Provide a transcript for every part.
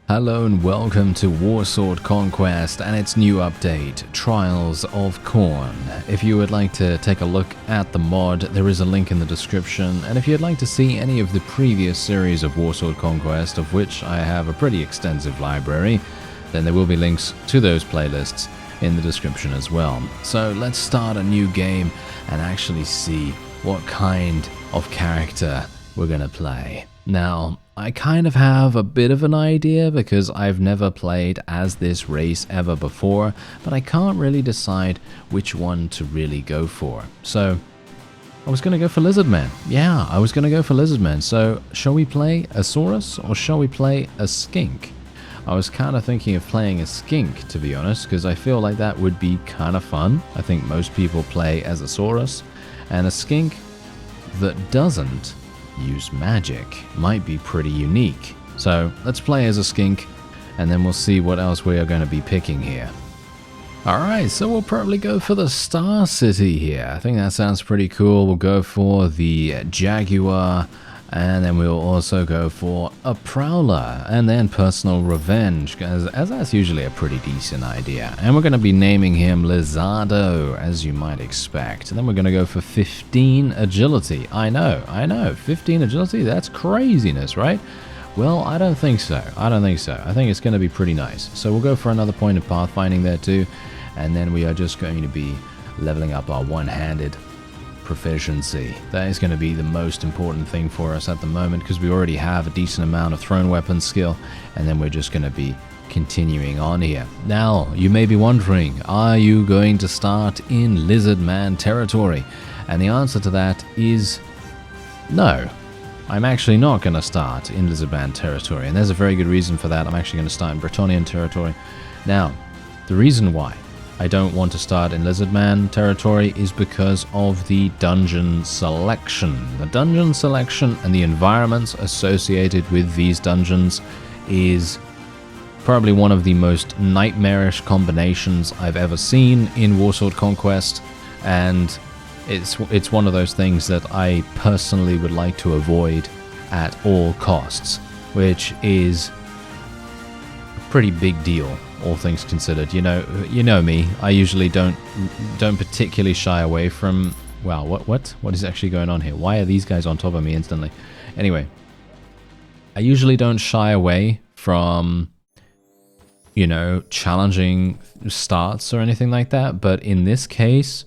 Hello and welcome to WARSWORD CONQUEST and its new update, Trials of Khorne. If you would like to take a look at the mod, there is a link in the description, and if you'd like to see any of the previous series of WARSWORD CONQUEST, of which I have a pretty extensive library, then there will be links to those playlists in the description as well. So let's start a new game and actually see what kind of character we're gonna play. Now, I kind of have a bit of an idea because I've never played as this race ever before, but I can't really decide which one to really go for. So, I was going to go for Lizardman. Yeah, I was going to go for Lizardman. So, shall we play a Saurus or shall we play a Skink? I was kind of thinking of playing a Skink, to be honest, because I feel like that would be kind of fun. I think most people play as a Saurus, and a Skink that doesn't use magic might be pretty unique. So let's play as a Skink and then we'll see what else we are going to be picking here. Alright, so we'll probably go for the Star City here. I think that sounds pretty cool. We'll go for the Jaguar, and then we'll also go for a Prowler, and then Personal Revenge, as that's usually a pretty decent idea. And we're going to be naming him Lizardo, as you might expect. And then we're going to go for 15 Agility. I know, 15 Agility? That's craziness, right? Well, I don't think so. I think it's going to be pretty nice. So we'll go for another point of pathfinding there too, and then we are just going to be leveling up our one-handed proficiency. That is going to be the most important thing for us at the moment because we already have a decent amount of thrown weapon skill, and then we're just going to be continuing on here. Now, you may be wondering, are you going to start in Lizardman territory? And the answer to that is no. I'm actually not going to start in Lizardman territory, and there's a very good reason for that. I'm actually going to start in Bretonnian territory. Now, the reason why I don't want to start in Lizardman territory is because of the dungeon selection. The dungeon selection and the environments associated with these dungeons is probably one of the most nightmarish combinations I've ever seen in WARSWORD CONQUEST, and it's one of those things that I personally would like to avoid at all costs, which is a pretty big deal, all things considered. You know me. I usually don't particularly shy away from. Wow, what is actually going on here? Why are these guys on top of me instantly? Anyway, I usually don't shy away from, challenging starts or anything like that. But in this case,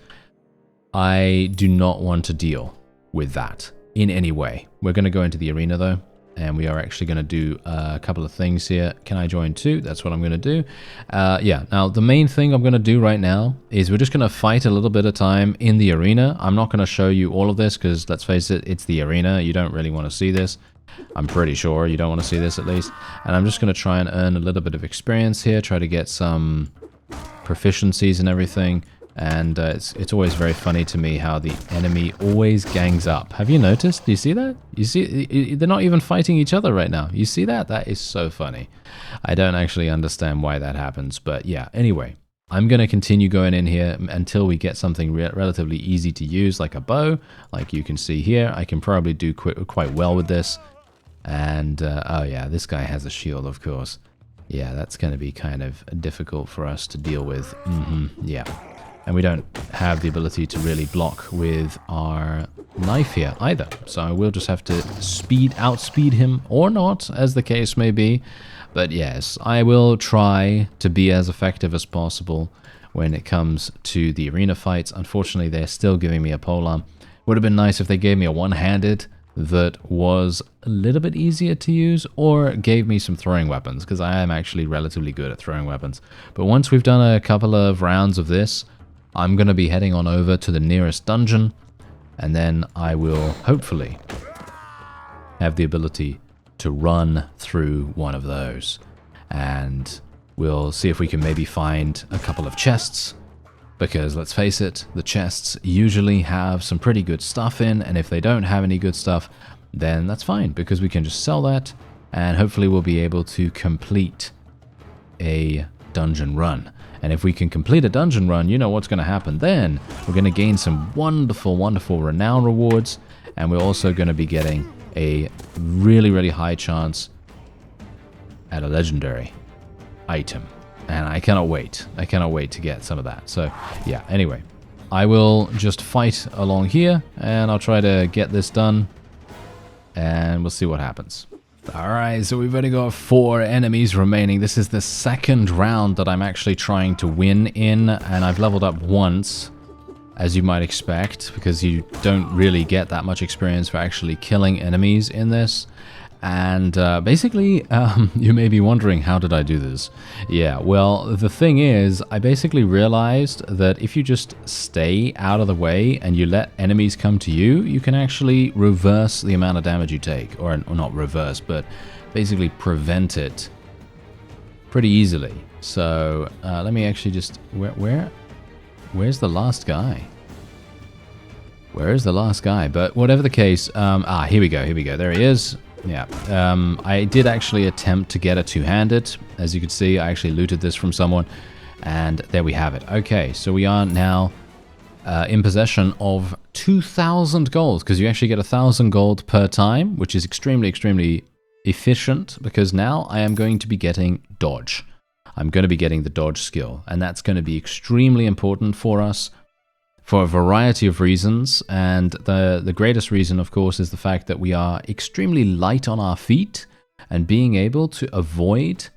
I do not want to deal with that in any way. We're going to go into the arena though, and we are actually going to do a couple of things here. Can I join too? That's what I'm going to do. Yeah, now the main thing I'm going to do right now is we're just going to fight a little bit of time in the arena. I'm not going to show you all of this because, let's face it, it's the arena. You don't really want to see this. I'm pretty sure you don't want to see this, at least. And I'm just going to try and earn a little bit of experience here, try to get some proficiencies and everything. And it's always very funny to me how the enemy always gangs up. Have you noticed? Do you see that? You see, they're not even fighting each other right now. You see that? That is so funny. I don't actually understand why that happens, but yeah. Anyway, I'm going to continue going in here until we get something relatively easy to use, like a bow. Like you can see here, I can probably do quite well with this. And, oh yeah, this guy has a shield, of course. Yeah, that's going to be kind of difficult for us to deal with. Yeah. And we don't have the ability to really block with our knife here either. So we'll just have to outspeed him, or not, as the case may be. But yes, I will try to be as effective as possible when it comes to the arena fights. Unfortunately, they're still giving me a polearm. Would have been nice if they gave me a one-handed that was a little bit easier to use, or gave me some throwing weapons, because I am actually relatively good at throwing weapons. But once we've done a couple of rounds of this, I'm going to be heading on over to the nearest dungeon, and then I will hopefully have the ability to run through one of those. And we'll see if we can maybe find a couple of chests, because let's face it, the chests usually have some pretty good stuff in, and if they don't have any good stuff, then that's fine, because we can just sell that, and hopefully we'll be able to complete a dungeon run. And if we can complete a dungeon run, you know what's going to happen then. We're going to gain some wonderful, wonderful renown rewards, and we're also going to be getting a really, really high chance at a legendary item. And I cannot wait. I cannot wait to get some of that. So, yeah, anyway. I will just fight along here, and I'll try to get this done, and we'll see what happens. Alright, so we've only got 4 enemies remaining. This is the second round that I'm actually trying to win in, and I've leveled up once, as you might expect, because you don't really get that much experience for actually killing enemies in this. And basically, you may be wondering, how did I do this? Yeah, well, the thing is, I basically realized that if you just stay out of the way and you let enemies come to you, you can actually reverse the amount of damage you take. Or not reverse, but basically prevent it pretty easily. So, let me actually just... Where's the last guy? Where is the last guy? But whatever the case... here we go, there he is. Yeah, I did actually attempt to get a two-handed. As you can see, I actually looted this from someone, and there we have it. Okay, so we are now in possession of 2,000 gold, because you actually get 1,000 gold per time, which is extremely, extremely efficient, because now I am going to be getting dodge. I'm going to be getting the dodge skill, and that's going to be extremely important for us, for a variety of reasons, and the greatest reason, of course, is the fact that we are extremely light on our feet, and being able to avoid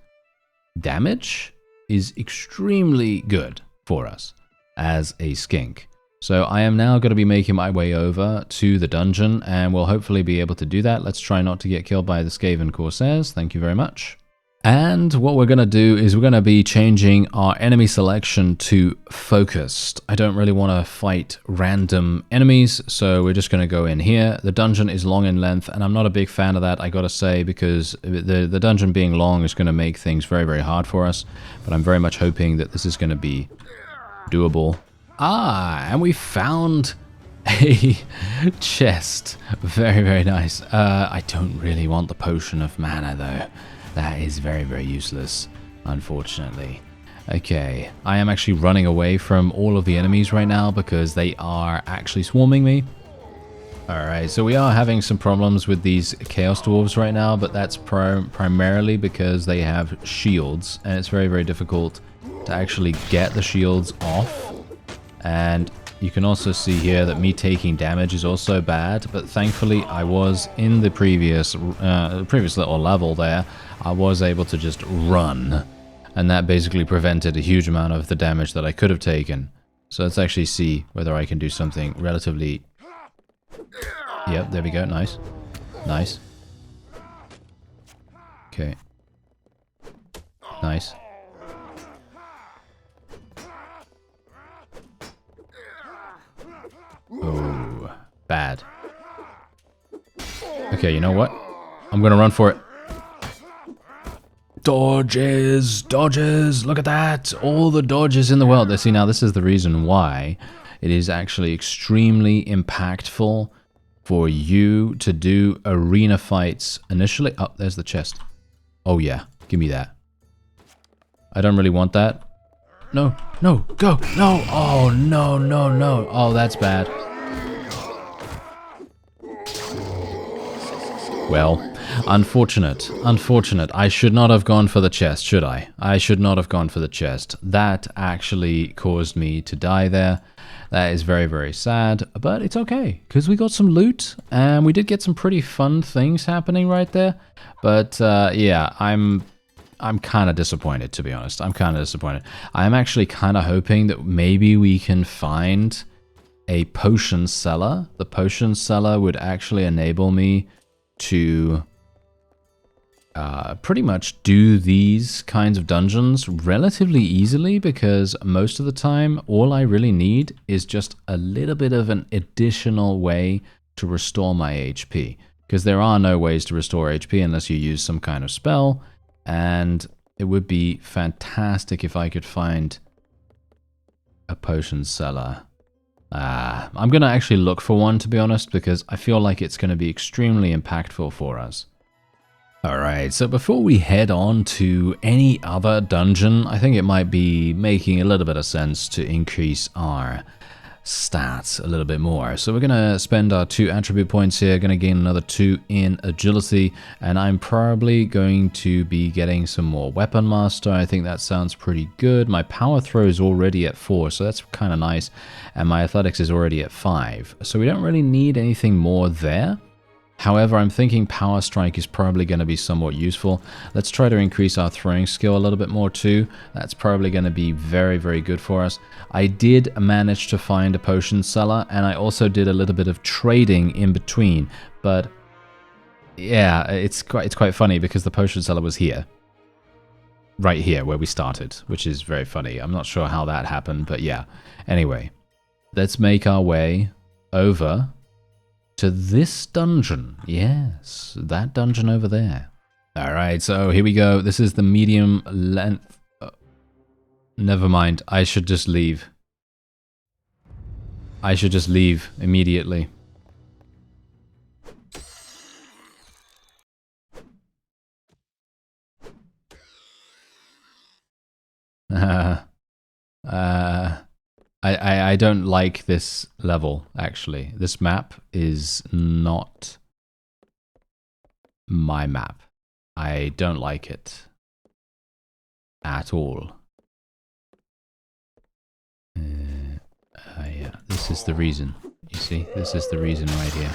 damage is extremely good for us as a skink. So I am now going to be making my way over to the dungeon, and we'll hopefully be able to do that. Let's try not to get killed by the Skaven Corsairs. Thank you very much. And what we're going to do is we're going to be changing our enemy selection to focused. I don't really want to fight random enemies, so we're just going to go in here. The dungeon is long in length, and I'm not a big fan of that, I gotta say, because the dungeon being long is going to make things very, very hard for us. But I'm very much hoping that this is going to be doable. And we found a chest. Very, very nice. I don't really want the potion of mana, though. That is very, very useless, unfortunately. Okay, I am actually running away from all of the enemies right now because they are actually swarming me. Alright, so we are having some problems with these Chaos Dwarves right now, but that's primarily because they have shields, and it's very, very difficult to actually get the shields off. And you can also see here that me taking damage is also bad, but thankfully I was in the previous little level there. I was able to just run, and that basically prevented a huge amount of the damage that I could have taken. So let's actually see whether I can do something relatively... Yep, there we go, nice. Nice. Okay. Nice. Oh, bad. Okay, you know what? I'm gonna run for it. Dodges! Dodges! Look at that! All the dodges in the world. See, now this is the reason why it is actually extremely impactful for you to do arena fights initially. Oh, there's the chest. Oh yeah, give me that. I don't really want that. No, no, go, no! Oh, no, no, no. Oh, that's bad. Well, unfortunate. I should not have gone for the chest, should I? I should not have gone for the chest. That actually caused me to die there. That is very, very sad, but it's okay, because we got some loot, and we did get some pretty fun things happening right there. But, yeah, I'm kind of disappointed, to be honest. I'm kind of disappointed. I'm actually kind of hoping that maybe we can find a potion seller. The potion seller would actually enable me to pretty much do these kinds of dungeons relatively easily, because most of the time all I really need is just a little bit of an additional way to restore my HP, because there are no ways to restore HP unless you use some kind of spell, and it would be fantastic if I could find a potion seller. I'm going to actually look for one, to be honest, because I feel like it's going to be extremely impactful for us. Alright, so before we head on to any other dungeon, I think it might be making a little bit of sense to increase our stats a little bit more. So we're going to spend our 2 attribute points here, going to gain another 2 in agility, and I'm probably going to be getting some more weapon master. I think that sounds pretty good. My power throw is already at 4, so that's kind of nice, and my athletics is already at 5, so we don't really need anything more there. However, I'm thinking Power Strike is probably going to be somewhat useful. Let's try to increase our throwing skill a little bit more too. That's probably going to be very, very good for us. I did manage to find a potion seller, and I also did a little bit of trading in between. But yeah, it's quite funny because the potion seller was here. Right here where we started, which is very funny. I'm not sure how that happened, but yeah. Anyway, let's make our way over to this dungeon. Yes, that dungeon over there. Alright, so here we go. This is the medium length. Never mind. I should just leave. I should just leave immediately. I don't like this level, actually. This map is not my map. I don't like it at all. Yeah, this is the reason. You see, this is the reason right here.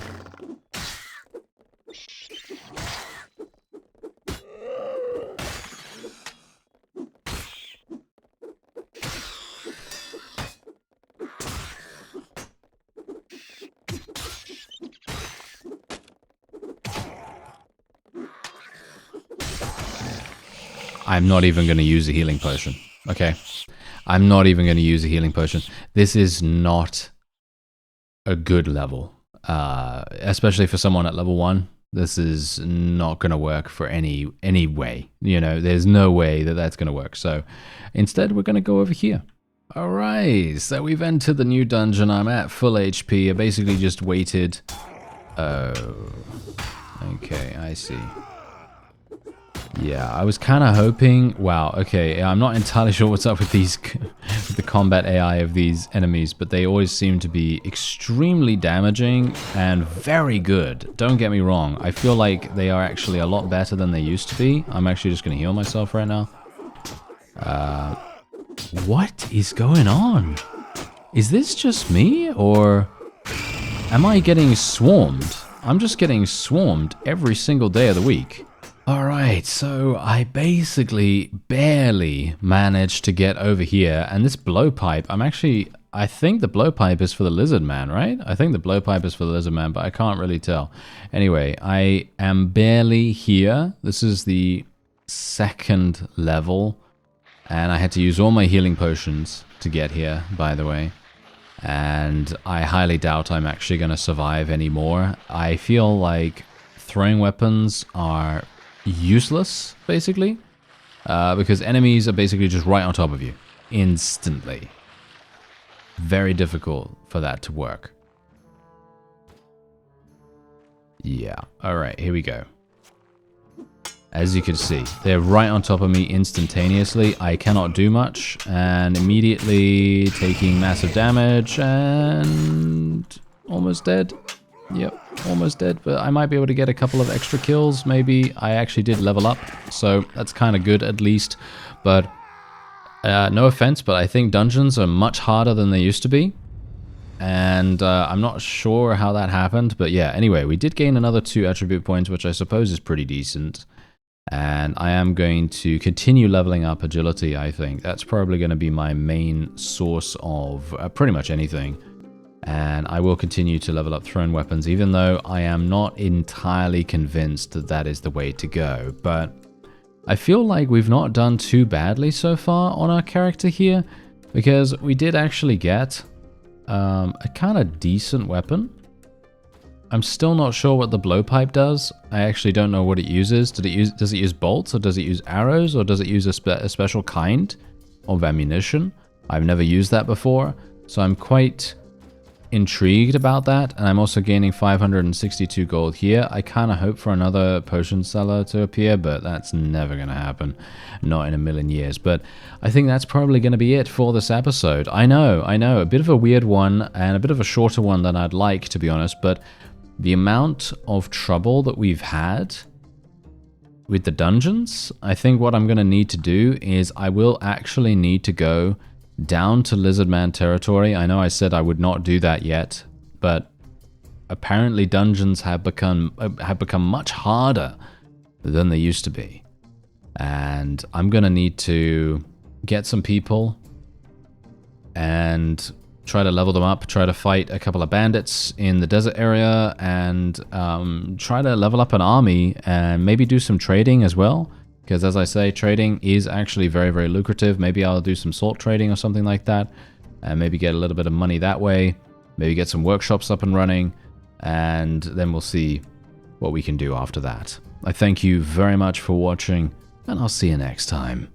I'm not even going to use a healing potion. Okay. I'm not even going to use a healing potion. This is not a good level. Especially for someone at level 1. This is not going to work for any way. You know, there's no way that that's going to work. So instead, we're going to go over here. Alright, so we've entered the new dungeon. I'm at full HP. I basically just waited. Oh. Okay, I see. Yeah, I was kind of hoping... Wow, okay, I'm not entirely sure what's up with these... with the combat AI of these enemies, but they always seem to be extremely damaging and very good. Don't get me wrong, I feel like they are actually a lot better than they used to be. I'm actually just going to heal myself right now. What is going on? Is this just me, or... am I getting swarmed? I'm just getting swarmed every single day of the week. Alright, so I basically barely managed to get over here, and this blowpipe, I think the blowpipe is for the Lizardman, right? I think the blowpipe is for the Lizardman, but I can't really tell. Anyway, I am barely here. This is the 2nd level, and I had to use all my healing potions to get here, by the way. And I highly doubt I'm actually going to survive anymore. I feel like throwing weapons are useless, basically, because enemies are basically just right on top of you instantly. Very difficult for that to work. Yeah, alright, here we go. As you can see, they're right on top of me instantaneously. I cannot do much, and immediately taking massive damage and almost dead. Yep, almost dead, but I might be able to get a couple of extra kills, maybe. I actually did level up, so that's kind of good at least. But no offense, but I think dungeons are much harder than they used to be. And I'm not sure how that happened, but yeah, anyway, we did gain another 2 attribute points, which I suppose is pretty decent. And I am going to continue leveling up agility, I think. That's probably going to be my main source of pretty much anything. And I will continue to level up thrown weapons, even though I am not entirely convinced that that is the way to go. But I feel like we've not done too badly so far on our character here, because we did actually get a kind of decent weapon. I'm still not sure what the blowpipe does. I actually don't know what it uses. Does it use bolts, or does it use arrows, or does it use a special kind of ammunition? I've never used that before, so I'm quite intrigued about that, and I'm also gaining 562 gold here. I kind of hope for another potion seller to appear, but that's never going to happen. Not in a million years. But I think that's probably going to be it for this episode. I know, a bit of a weird one, and a bit of a shorter one than I'd like, to be honest, but the amount of trouble that we've had with the dungeons, I think what I'm going to need to do is I will actually need to go down to Lizardman territory. I know I said I would not do that yet, but apparently dungeons have become much harder than they used to be. And I'm gonna need to get some people and try to level them up, try to fight a couple of bandits in the desert area, and try to level up an army and maybe do some trading as well. Because as I say, trading is actually very, very lucrative. Maybe I'll do some salt trading or something like that, and maybe get a little bit of money that way. Maybe get some workshops up and running, and then we'll see what we can do after that. I thank you very much for watching, and I'll see you next time.